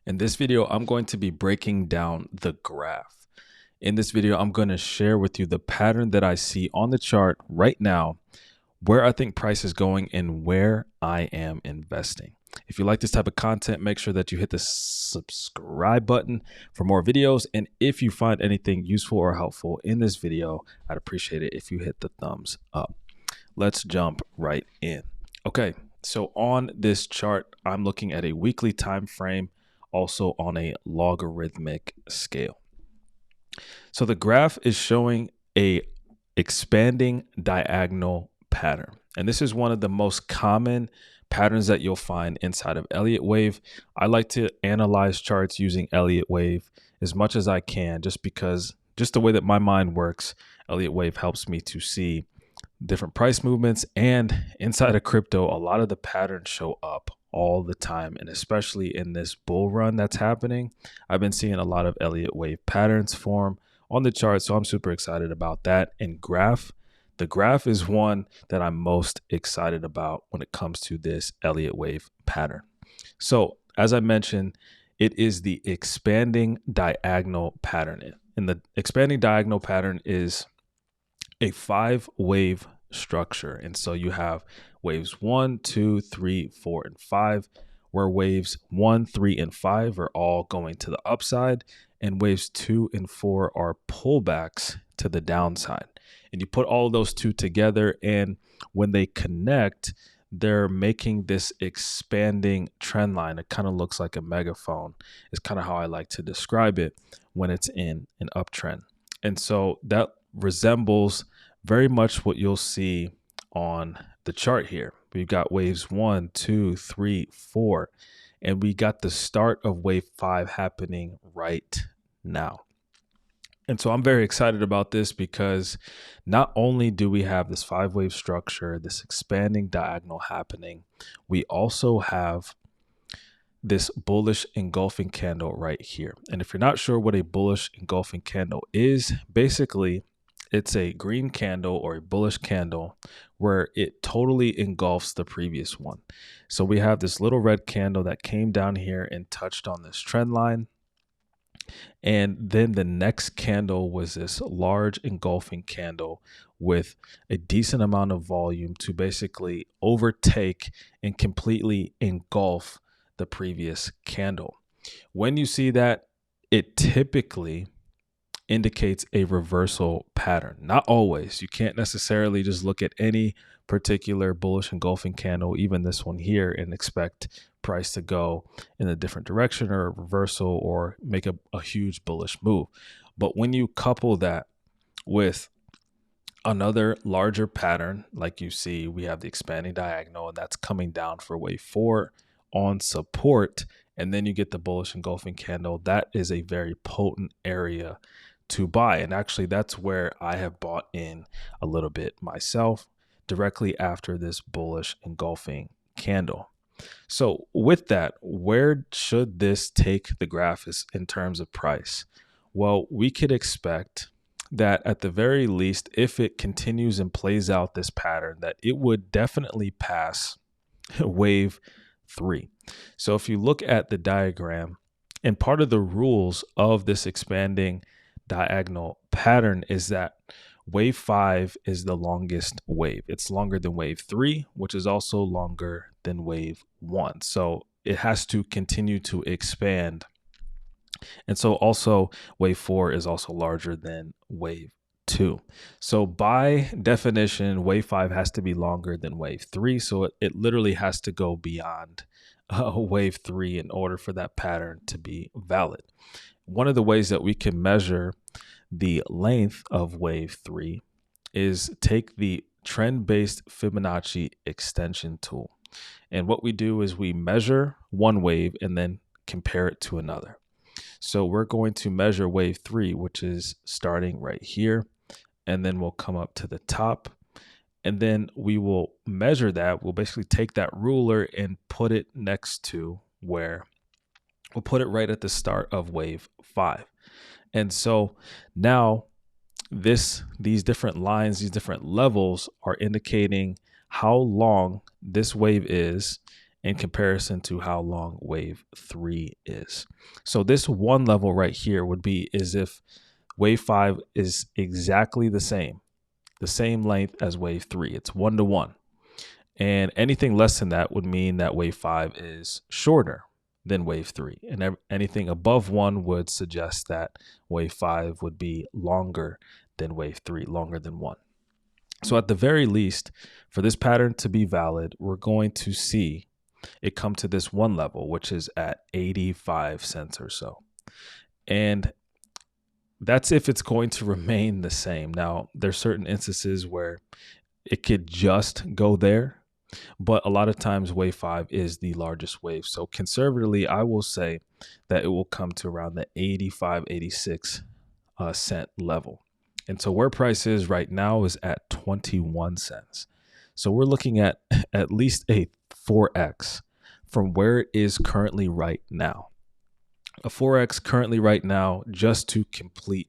In this video, I'm going to be breaking down the graph. In this video, I'm going to share with you the pattern that I see on the chart right now, where I think price is going and where I am investing. If you like this type of content, make sure that you hit the subscribe button for more videos. And if you find anything useful or helpful in this video, I'd appreciate it if you hit the thumbs up. Let's jump right in. Okay, so on this chart, I'm looking at a weekly time frame, also on a logarithmic scale. So the graph is showing a expanding diagonal pattern. And this is one of the most common patterns that you'll find inside of Elliott wave. I like to analyze charts using Elliott wave as much as I can, just because the way that my mind works, Elliott wave helps me to see different price movements. And inside of crypto, a lot of the patterns show up all the time, and especially in this bull run that's happening, I've been seeing a lot of Elliott wave patterns form on the chart, so I'm super excited about that. And the graph is one that I'm most excited about when it comes to this Elliott wave pattern. So as I mentioned, it is the expanding diagonal pattern, and the expanding diagonal pattern is a 5-wave structure. And so you have waves 1, 2, 3, 4, and 5, where waves 1, 3, and 5 are all going to the upside, and waves 2 and 4 are pullbacks to the downside. And you put all of those two together, and when they connect, they're making this expanding trend line. It kind of looks like a megaphone, is kind of how I like to describe it when it's in an uptrend. And so that resembles very much what you'll see on the chart here. We've got waves 1, 2, 3, 4, and we got the start of wave 5 happening right now. And so I'm very excited about this because not only do we have this 5-wave structure, this expanding diagonal happening, we also have this bullish engulfing candle right here. And if you're not sure what a bullish engulfing candle is, basically it's a green candle or a bullish candle where it totally engulfs the previous one. So we have this little red candle that came down here and touched on this trend line. And then the next candle was this large engulfing candle with a decent amount of volume to basically overtake and completely engulf the previous candle. When you see that, it typically indicates a reversal pattern. Not always. You can't necessarily just look at any particular bullish engulfing candle, even this one here, and expect price to go in a different direction or a reversal or make a huge bullish move. But when you couple that with another larger pattern, like you see, we have the expanding diagonal, and that's coming down for wave 4 on support, and then you get the bullish engulfing candle. That is a very potent area to buy. And actually, that's where I have bought in a little bit myself directly after this bullish engulfing candle. So with that, where should this take the graph in terms of price? Well, we could expect that at the very least, if it continues and plays out this pattern, that it would definitely pass wave 3. So if you look at the diagram, and part of the rules of this expanding diagonal pattern is that wave 5 is the longest wave. It's longer than wave 3, which is also longer than wave 1. So it has to continue to expand. And so also wave 4 is also larger than wave 2. So by definition, wave 5 has to be longer than wave 3. So it literally has to go beyond wave 3 in order for that pattern to be valid. One of the ways that we can measure the length of wave 3 is take the trend-based Fibonacci extension tool. And what we do is we measure one wave and then compare it to another. So we're going to measure wave 3, which is starting right here, and then we'll come up to the top, and then we will measure that. We'll basically take that ruler and put it next to where we'll put it right at the start of wave 5. And so now these different lines, these different levels are indicating how long this wave is in comparison to how long wave 3 is. So this one level right here would be as if wave 5 is exactly the same length as wave 3. It's 1-to-1. And anything less than that would mean that wave 5 is shorter than wave 3. And anything above 1 would suggest that wave 5 would be longer than wave 3, longer than 1. So at the very least, for this pattern to be valid, we're going to see it come to this one level, which is at 85 cents or so. And that's if it's going to remain the same. Now, there's certain instances where it could just go there, but a lot of times wave 5 is the largest wave. So conservatively, I will say that it will come to around the 85, 86 cent level. And so where price is right now is at 21 cents. So we're looking at least a 4x from where it is currently right now. A 4x currently right now just to complete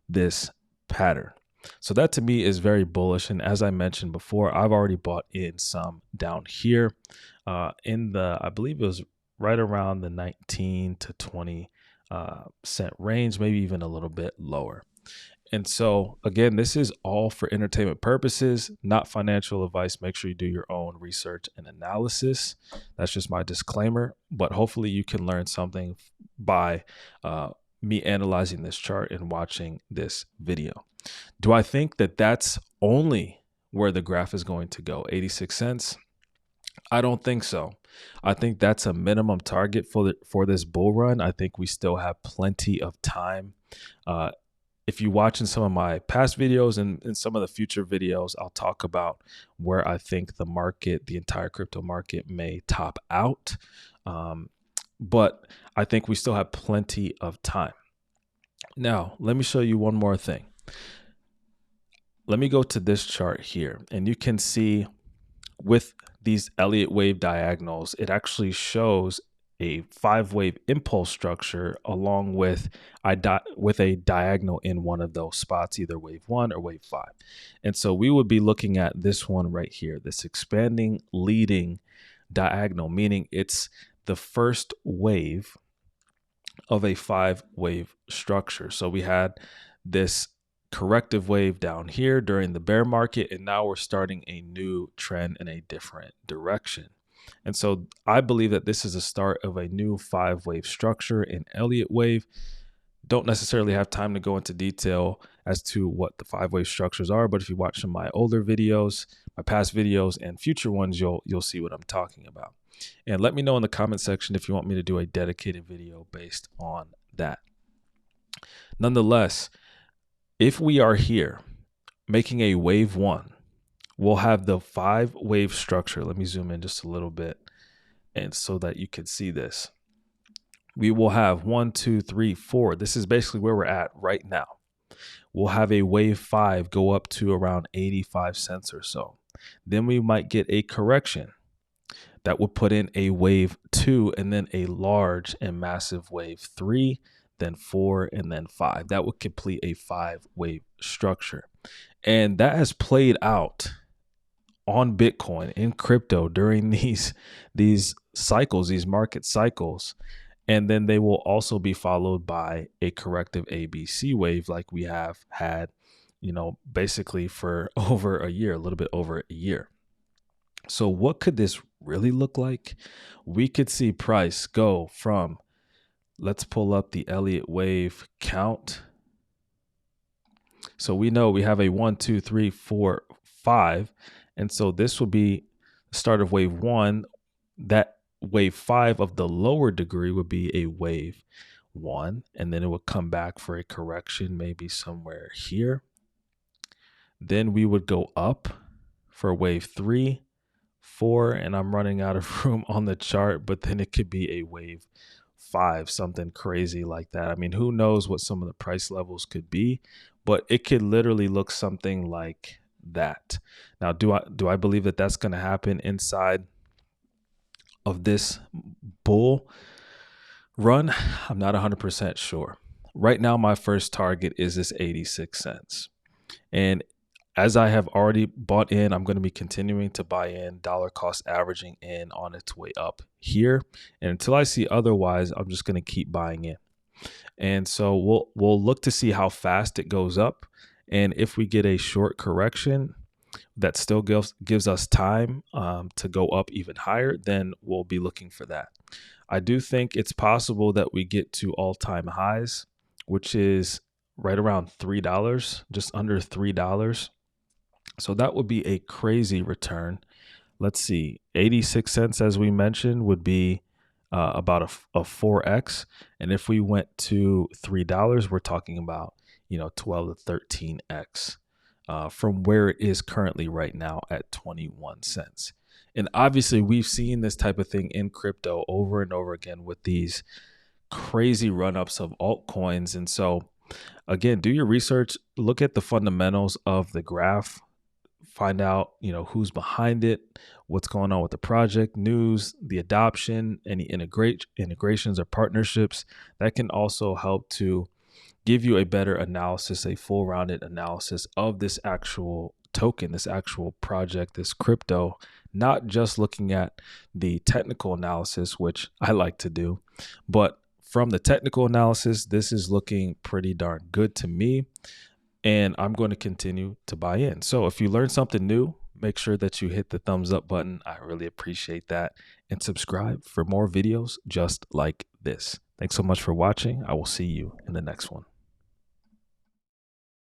this pattern. So that to me is very bullish. And as I mentioned before, I've already bought in some down here in the, I believe it was right around the 19 to 20 cent range, maybe even a little bit lower. And so, again, this is all for entertainment purposes, not financial advice. Make sure you do your own research and analysis. That's just my disclaimer. But hopefully you can learn something by me analyzing this chart and watching this video. Do I think that that's only where the graph is going to go, 86 cents? I don't think so. I think that's a minimum target for this bull run. I think we still have plenty of time. If you watch in some of my past videos and in some of the future videos, I'll talk about where I think the market, the entire crypto market, may top out. But I think we still have plenty of time. Now, let me show you one more thing. Let me go to this chart here, and you can see with these Elliott wave diagonals, it actually shows a 5-wave impulse structure along with a diagonal in one of those spots, either wave 1 or wave 5. And so we would be looking at this one right here, this expanding leading diagonal, meaning it's the first wave of a 5-wave structure. So we had this corrective wave down here during the bear market, and now we're starting a new trend in a different direction. And so I believe that this is the start of a new 5-wave structure in Elliott wave. Don't necessarily have time to go into detail as to what the 5-wave structures are, but if you watch some of my older videos, my past videos, and future ones, you'll see what I'm talking about. And let me know in the comment section if you want me to do a dedicated video based on that. Nonetheless, if we are here making a wave 1, we'll have the 5-wave structure. Let me zoom in just a little bit, and so that you can see this. We will have 1, 2, 3, 4. This is basically where we're at right now. We'll have a wave 5 go up to around 85 cents or so. Then we might get a correction that would put in a wave 2 and then a large and massive wave 3, then 4, and then 5. That would complete a 5-wave structure. And that has played out on Bitcoin, in crypto, during these cycles, these market cycles. And then they will also be followed by a corrective ABC wave like we have had, basically for over a year, a little bit over a year. So what could this really look like? We could see price go from, let's pull up the Elliott wave count. So we know we have a 1, 2, 3, 4, 5. And so this will be the start of wave 1. That wave 5 of the lower degree would be a wave 1. And then it would come back for a correction, maybe somewhere here. Then we would go up for wave 3, 4, and I'm running out of room on the chart, but then it could be a wave 5, something crazy like that. I mean, who knows what some of the price levels could be, but it could literally look something like that. Now, do I believe that that's going to happen inside of this bull run? I'm not 100% sure. Right now, my first target is this 86 cents. And As I have already bought in, I'm going to be continuing to buy in, dollar cost averaging in on its way up here. And until I see otherwise, I'm just going to keep buying in. And so we'll look to see how fast it goes up. And if we get a short correction that still gives us time to go up even higher, then we'll be looking for that. I do think it's possible that we get to all-time highs, which is right around $3, just under $3. So that would be a crazy return. Let's see, 86 cents, as we mentioned, would be about a 4x. And if we went to $3, we're talking about, 12 to 13x from where it is currently right now at 21 cents. And obviously, we've seen this type of thing in crypto over and over again with these crazy run-ups of altcoins. And so, again, do your research, look at the fundamentals of the graph, find out, who's behind it, what's going on with the project, news, the adoption, any integrations or partnerships. That can also help to give you a better analysis, a full-rounded analysis of this actual token, this actual project, this crypto, not just looking at the technical analysis, which I like to do, but from the technical analysis, this is looking pretty darn good to me. And I'm going to continue to buy in. So if you learned something new, make sure that you hit the thumbs up button. I really appreciate that. And subscribe for more videos just like this. Thanks so much for watching. I will see you in the next one.